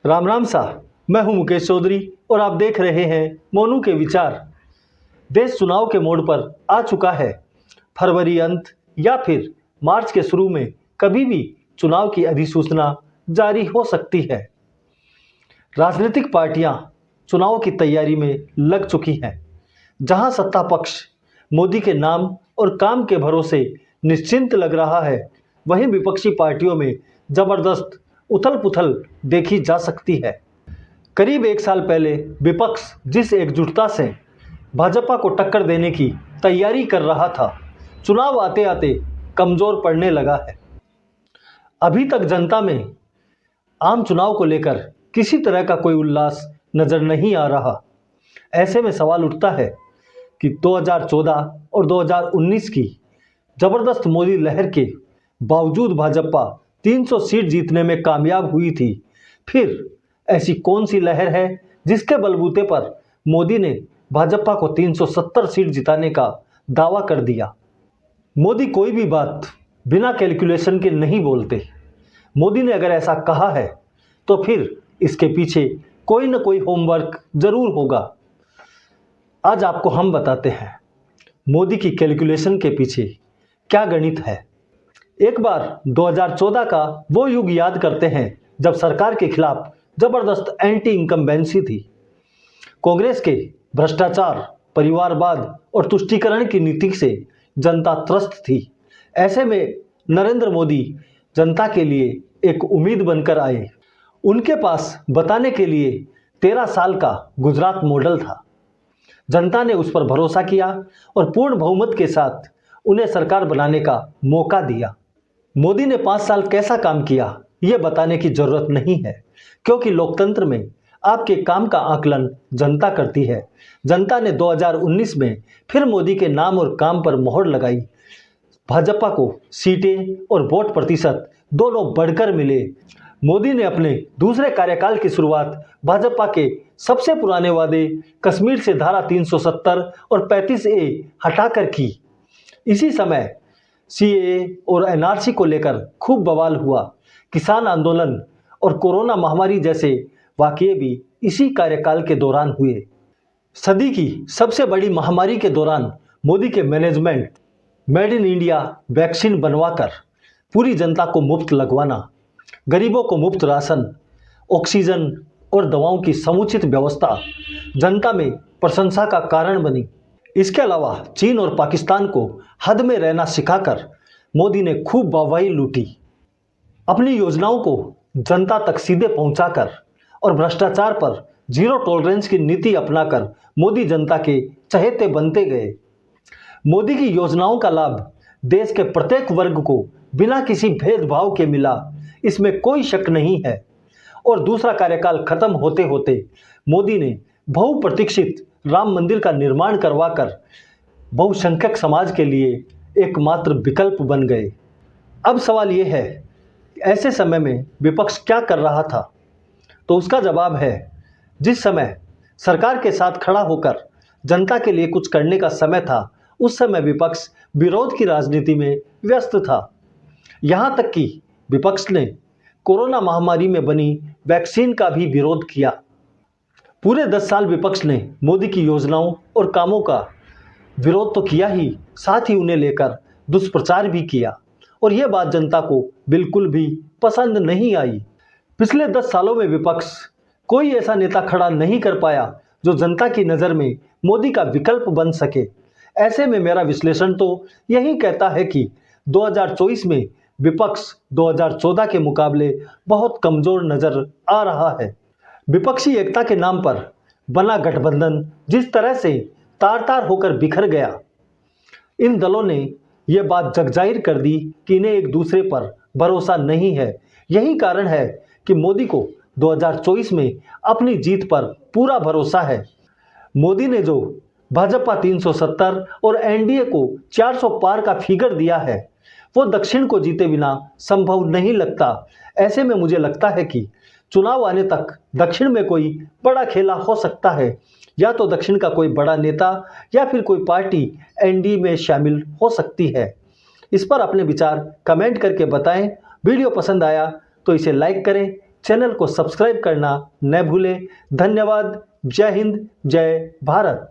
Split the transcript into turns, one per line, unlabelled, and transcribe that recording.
राम राम सा। मैं हूं मुकेश चौधरी और आप देख रहे हैं मोनू के विचार। देश चुनाव के मोड़ पर आ चुका है। फरवरी अंत या फिर मार्च के शुरू में कभी भी चुनाव की अधिसूचना जारी हो सकती है। राजनीतिक पार्टियां चुनाव की तैयारी में लग चुकी हैं। जहां सत्ता पक्ष मोदी के नाम और काम के भरोसे निश्चिंत लग रहा है, वहीं विपक्षी पार्टियों में जबरदस्त उथल पुथल देखी जा सकती है। करीब एक साल पहले विपक्ष जिस एकजुटता से भाजपा को टक्कर देने की तैयारी कर रहा था, चुनाव आते आते कमजोर पड़ने लगा है। अभी तक जनता में आम चुनाव को लेकर किसी तरह का कोई उल्लास नजर नहीं आ रहा। ऐसे में सवाल उठता है कि 2014 और 2019 की जबरदस्त मोदी लहर के बावजूद भाजपा 300 सीट जीतने में कामयाब हुई थी। फिर ऐसी कौन सी लहर है जिसके बलबूते पर मोदी ने भाजपा को 370 सीट जिताने का दावा कर दिया। मोदी कोई भी बात बिना कैलकुलेशन के नहीं बोलते। मोदी ने अगर ऐसा कहा है तो फिर इसके पीछे कोई न कोई होमवर्क जरूर होगा। आज आपको हम बताते हैं मोदी की कैलकुलेशन के पीछे क्या गणित है। एक बार 2014 का वो युग याद करते हैं जब सरकार के खिलाफ जबरदस्त एंटी इनकम्बेंसी थी। कांग्रेस के भ्रष्टाचार, परिवारवाद और तुष्टीकरण की नीति से जनता त्रस्त थी। ऐसे में नरेंद्र मोदी जनता के लिए एक उम्मीद बनकर आए। उनके पास बताने के लिए 13 साल का गुजरात मॉडल था। जनता ने उस पर भरोसा किया और पूर्ण बहुमत के साथ उन्हें सरकार बनाने का मौका दिया। मोदी ने 5 साल कैसा काम किया ये बताने की जरूरत नहीं है, क्योंकि लोकतंत्र में आपके काम का आकलन जनता करती है। जनता ने 2019 में फिर मोदी के नाम और काम पर मोहर लगाई। भाजपा को सीटें और वोट प्रतिशत दोनों बढ़कर मिले। मोदी ने अपने दूसरे कार्यकाल की शुरुआत भाजपा के सबसे पुराने वादे कश्मीर से धारा 370 और 35A हटाकर की। इसी समय सीएए और एनआरसी को लेकर खूब बवाल हुआ। किसान आंदोलन और कोरोना महामारी जैसे वाकये भी इसी कार्यकाल के दौरान हुए। सदी की सबसे बड़ी महामारी के दौरान मोदी के management made in India vaccine बनवाकर पूरी जनता को मुफ्त लगवाना, गरीबों को मुफ्त राशन, ऑक्सीजन और दवाओं की समुचित व्यवस्था जनता में प्रशंसा का कारण बनी। इसके अलावा चीन और पाकिस्तान को हद में रहना सिखाकर मोदी ने खूब वाहवाही लूटी। अपनी योजनाओं को जनता तक सीधे पहुंचाकर और भ्रष्टाचार पर जीरो टॉलरेंस की नीति अपनाकर मोदी जनता के चहेते बनते गए। मोदी की योजनाओं का लाभ देश के प्रत्येक वर्ग को बिना किसी भेदभाव के मिला, इसमें कोई शक नहीं है। और दूसरा कार्यकाल खत्म होते होते मोदी ने बहुप्रतीक्षित राम मंदिर का निर्माण करवाकर बहुसंख्यक समाज के लिए एकमात्र विकल्प बन गए। अब सवाल यह है, ऐसे समय में विपक्ष क्या कर रहा था? तो उसका जवाब है, जिस समय सरकार के साथ खड़ा होकर जनता के लिए कुछ करने का समय था, उस समय विपक्ष विरोध की राजनीति में व्यस्त था। यहाँ तक कि विपक्ष ने कोरोना महामारी में बनी वैक्सीन का भी विरोध किया। पूरे 10 साल विपक्ष ने मोदी की योजनाओं और कामों का विरोध तो किया ही, साथ ही उन्हें लेकर दुष्प्रचार भी किया, और यह बात जनता को बिल्कुल भी पसंद नहीं आई। पिछले 10 सालों में विपक्ष कोई ऐसा नेता खड़ा नहीं कर पाया जो जनता की नज़र में मोदी का विकल्प बन सके। ऐसे में मेरा विश्लेषण तो यही कहता है कि 2024 में विपक्ष 2014 के मुकाबले बहुत कमजोर नजर आ रहा है। विपक्षी एकता के नाम पर बना गठबंधन जिस तरह से तार तार होकर बिखर गया, इन दलों ने यह बात जगजाहिर कर दी कि इन्हें एक दूसरे पर भरोसा नहीं है। यही कारण है कि मोदी को 2024 में अपनी जीत पर पूरा भरोसा है। मोदी ने जो भाजपा 370 और एनडीए को 400 पार का फिगर दिया है, वो दक्षिण को जीते बिना संभव नहीं लगता। ऐसे में मुझे लगता है कि चुनाव आने तक दक्षिण में कोई बड़ा खेला हो सकता है। या तो दक्षिण का कोई बड़ा नेता या फिर कोई पार्टी एनडीए में शामिल हो सकती है। इस पर अपने विचार कमेंट करके बताएं। वीडियो पसंद आया तो इसे लाइक करें, चैनल को सब्सक्राइब करना न भूलें। धन्यवाद। जय हिंद, जय भारत।